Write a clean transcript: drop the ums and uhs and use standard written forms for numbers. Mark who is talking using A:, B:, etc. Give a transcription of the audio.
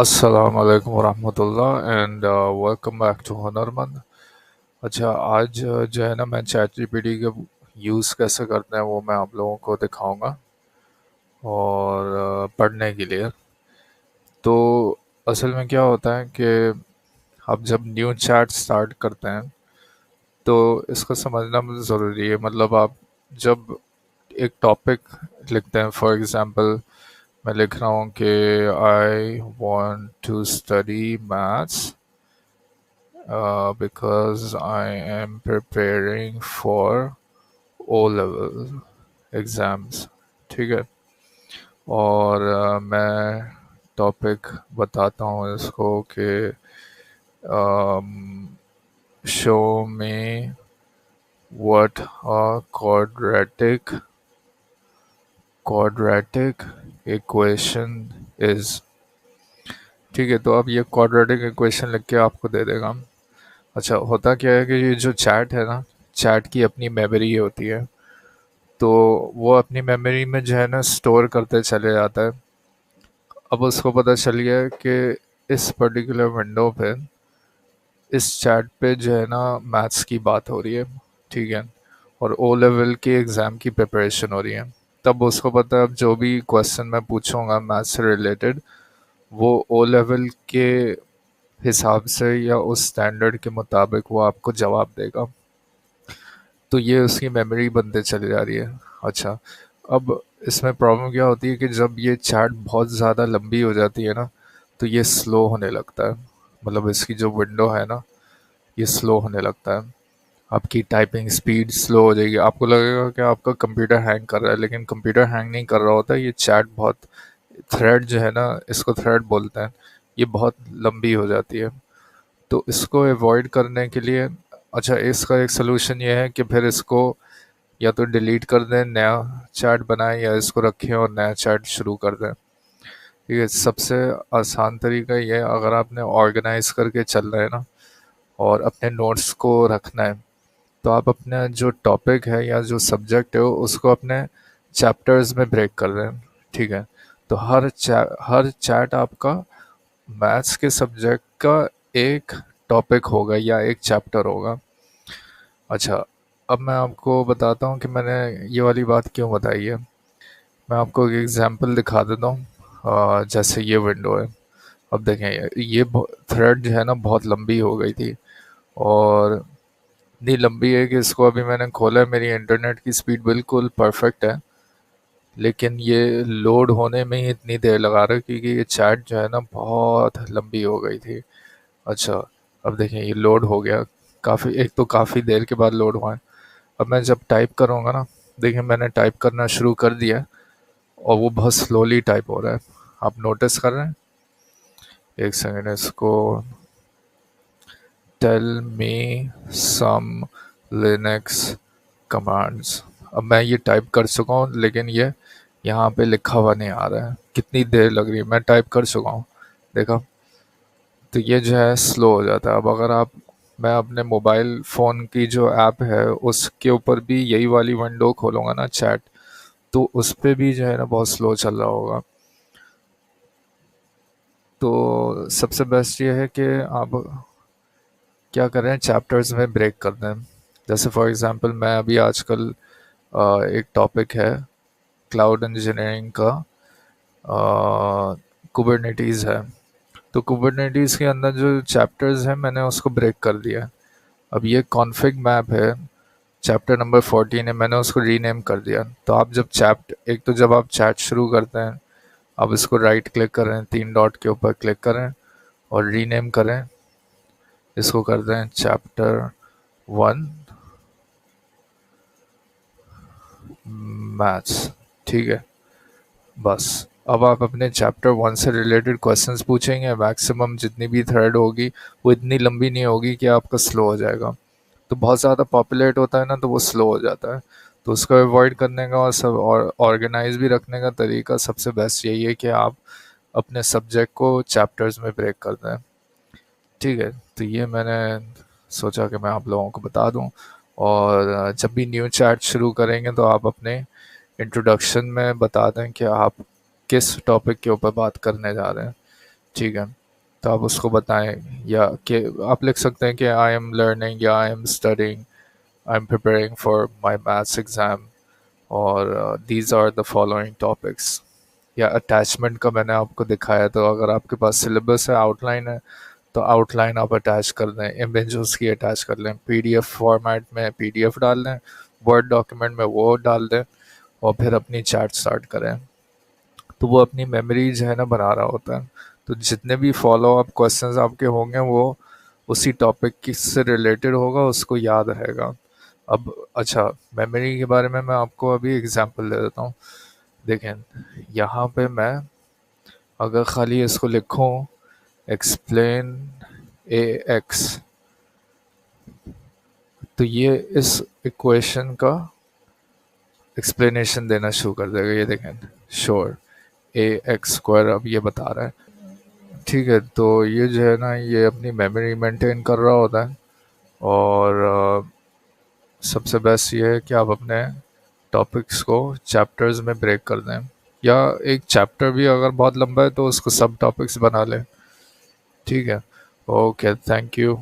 A: अस्सलाम वालेकुम वरहमतुल्लाह and welcome back to हुनरमंद। अच्छा, आज जो है ना, मैं चैट जीपीटी के यूज़ कैसे करते हैं वो मैं आप लोगों को दिखाऊंगा और पढ़ने के लिए। तो असल में क्या होता है कि आप जब न्यू चैट स्टार्ट करते हैं तो इसको समझना ज़रूरी है। मतलब आप जब एक टॉपिक लिखते हैं, फॉर एग्जांपल मैं लिख रहा हूँ कि I want to study maths because I am preparing for O level exams. ठीक है। और मैं टॉपिक बताता हूँ इसको कि शो में what a quadratic equation is. ठीक है, तो अब ये क्वाड्रेटिक इक्वेशन लिख के आपको दे देगा। अच्छा, होता क्या है कि ये जो चैट है ना, चैट की अपनी मेमोरी होती है, तो वो अपनी मेमोरी में जो है ना स्टोर करते चले जाता है। अब उसको पता चल गया है कि इस पर्टिकुलर विंडो पे, इस चैट पे जो है ना मैथ्स की बात हो रही है। ठीक है। और ओ लेवल के एग्ज़ाम की प्रिपरेशन हो रही है। तब उसको पता है अब जो भी क्वेश्चन मैं पूछूंगा मैथ्स से रिलेटेड, वो ओ लेवल के हिसाब से या उस स्टैंडर्ड के मुताबिक वो आपको जवाब देगा। तो ये उसकी मेमोरी बनते चली जा रही है। अच्छा, अब इसमें प्रॉब्लम क्या होती है कि जब ये चैट बहुत ज़्यादा लंबी हो जाती है ना, तो ये स्लो होने लगता है। मतलब इसकी जो विंडो है ना, ये स्लो होने लगता है। आपकी टाइपिंग स्पीड स्लो हो जाएगी। आपको लगेगा कि आपका कंप्यूटर हैंग कर रहा है, लेकिन कंप्यूटर हैंग नहीं कर रहा होता। ये चैट बहुत, थ्रेड जो है ना, इसको थ्रेड बोलते हैं, ये बहुत लंबी हो जाती है। तो इसको अवॉइड करने के लिए, अच्छा, इसका एक सलूशन ये है कि फिर इसको या तो डिलीट कर दें, नया चैट बनाएं, या इसको रखें और नया चैट शुरू कर दें। ठीक है, सबसे आसान तरीका ये है, अगर आपने ऑर्गेनाइज करके चल रहे हैं ना और अपने नोट्स को रखना है, तो आप अपना जो टॉपिक है या जो सब्जेक्ट है उसको अपने चैप्टर्स में ब्रेक कर दें। ठीक है। तो हर चैट आपका मैथ्स के सब्जेक्ट का एक टॉपिक होगा या एक चैप्टर होगा। अच्छा, अब मैं आपको बताता हूँ कि मैंने ये वाली बात क्यों बताई है। मैं आपको एक एग्जांपल दिखा देता हूँ। जैसे ये विंडो है। अब देखें, ये थ्रेड जो है ना बहुत लंबी हो गई थी, और इतनी लंबी है कि इसको अभी मैंने खोला है, मेरी इंटरनेट की स्पीड बिल्कुल परफेक्ट है, लेकिन ये लोड होने में ही इतनी देर लगा रहा है क्योंकि ये चैट जो है ना बहुत लंबी हो गई थी। अच्छा, अब देखें ये लोड हो गया। काफ़ी, एक तो काफ़ी देर के बाद लोड हुआ है। अब मैं जब टाइप करूँगा ना, देखिए मैंने टाइप करना शुरू कर दिया है, और वो बहुत स्लोली टाइप हो रहा है। आप नोटिस कर रहे हैं? एक सेकेंड, इसको टेल मी सम लिनक्स कमांड्स। अब मैं ये टाइप कर चुका हूँ, लेकिन ये यहाँ पे लिखा हुआ नहीं आ रहा है। कितनी देर लग रही है, मैं टाइप कर चुका हूँ। देखा? तो ये जो है स्लो हो जाता है। अब अगर आप, मैं अपने मोबाइल फ़ोन की जो ऐप है उसके ऊपर भी यही वाली विंडो खोलूँगा ना, चैट, तो उस पे भी जो है ना बहुत स्लो चल रहा होगा। तो सबसे बेस्ट ये है कि आप क्या करें, चैप्टर्स में ब्रेक कर दें। जैसे फॉर एग्जांपल मैं अभी आजकल एक टॉपिक है क्लाउड इंजीनियरिंग का, कुबरनेटीज़ है। तो कुबरनेटीज़ के अंदर जो चैप्टर्स हैं मैंने उसको ब्रेक कर दिया है। अब ये कॉन्फ़िग मैप है, चैप्टर नंबर 14 है, मैंने उसको रीनेम कर दिया। तो आप जब एक तो जब आप चैट शुरू करते हैं, आप इसको राइट क्लिक करें, तीन डॉट के ऊपर क्लिक करें और रीनेम करें। इसको कर दें चैप्टर 1 मैथ्स। ठीक है। बस, अब आप अपने चैप्टर 1 से रिलेटेड क्वेश्चंस पूछेंगे। मैक्सिमम जितनी भी थ्रेड होगी वो इतनी लंबी नहीं होगी कि आपका स्लो हो जाएगा। तो बहुत ज़्यादा पॉपुलेट होता है ना, तो वो स्लो हो जाता है। तो उसको अवॉइड करने का और सब और ऑर्गेनाइज भी रखने का तरीका सबसे बेस्ट यही है कि आप अपने सब्जेक्ट को चैप्टर्स में ब्रेक कर दें। ठीक है। तो ये मैंने सोचा कि मैं आप लोगों को बता दूं। और जब भी न्यू चैट शुरू करेंगे तो आप अपने इंट्रोडक्शन में बता दें कि आप किस टॉपिक के ऊपर बात करने जा रहे हैं। ठीक है, तो आप उसको बताएं, या कि आप लिख सकते हैं कि आई एम लर्निंग या I am studying, I am preparing for my maths exam, और these are the following topics. या अटैचमेंट का मैंने आपको दिखाया, तो अगर आपके पास सिलेबस है, आउटलाइन है, तो आउटलाइन आप अटैच कर दें, इमेज उसकी अटैच कर लें, पीडीएफ फॉर्मेट में पीडीएफ डाल दें, वर्ड डॉक्यूमेंट में वो डाल दें, और फिर अपनी चैट स्टार्ट करें। तो वो अपनी मेमोरी जो है ना बना रहा होता है। तो जितने भी फॉलो अप क्वेश्चंस आपके होंगे वो उसी टॉपिक की से रिलेटेड होगा, उसको याद रहेगा। अब अच्छा, मेमोरी के बारे में मैं आपको अभी एग्जांपल दे देता हूँ। देखें, यहाँ पे मैं अगर खाली इसको लिखूँ, एक्सप्लेन ए एक्स, तो ये इस इक्वेशन का एक्सप्लेनेशन देना शुरू कर देगा। ये देखें, श्योर ए एक्स स्क्वायर अब ये बता रहा है। ठीक है, तो ये जो है ना, ये अपनी मेमोरी मेंटेन कर रहा होता है। और सबसे बेस्ट ये है कि आप अपने टॉपिक्स को चैप्टर्स में ब्रेक कर दें, या एक चैप्टर भी अगर बहुत लंबा है तो उसको सब टॉपिक्स बना लें। ठीक है, ओके, थैंक यू।